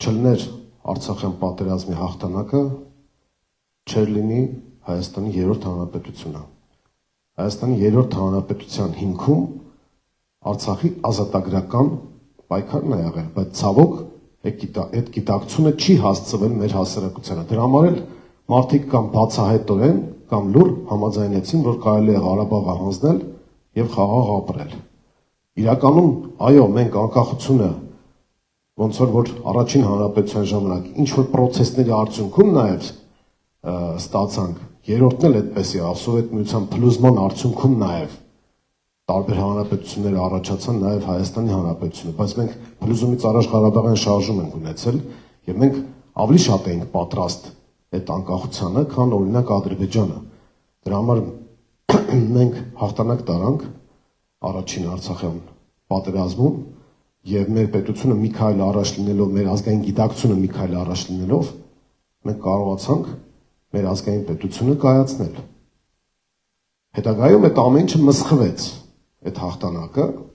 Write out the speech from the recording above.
չլներ Արցախյան պատերազմի հաղթանակը, չէր լինի Հայաստանի երրորդ հանրապետությունը։ Հայաստանի երրորդ հանրապետության հիմքում Արցախի ազատագրական պայքարն է եղել, բայց ցավոք այդ գիտակցությունը չի հասցվել մեր հասարակությանը։ Դրա համար էլ մարդիկ կամ բացահայտորեն կամ լուր համաձայնեցին, որ կարելի է Ղարաբաղը հանձնել եւ խաղաղ ապրել։ Իրականում, այո, մենք անկախությունը ոնց որ առաջին հանրապետության ժամանակ ինչ որ process-ների արդյունքում նաև ստացանք, երրորդն էլ այդպես է, Սովետ միության փլուզման արդյունքում նաև տարբեր հանրապետություններ առաջացան, նաև Հայաստանի հանրապետությունը, բայց մենք փլուզումից առաջ Ղարաբաղյան շարժում ենք ունեցել եւ մենք ավելի շատ էինք պատրաստ այդ անկախությանը, քան օրինակ Ադրբեջանը։ Դրա համար մենք հաղթանակ տարանք առաջին Արցախյան պատերազմում եւ մեր պետությունը մի քայլ առաջ լինելով, մեր ազգային գիտակցությունը մի քայլ առաջ լինելով, մենք կարողացանք մեր ազգային պետությունը կայացնել։ Հետագայում այդ ամեն ինչը մսխվեց, այդ հաղթանակը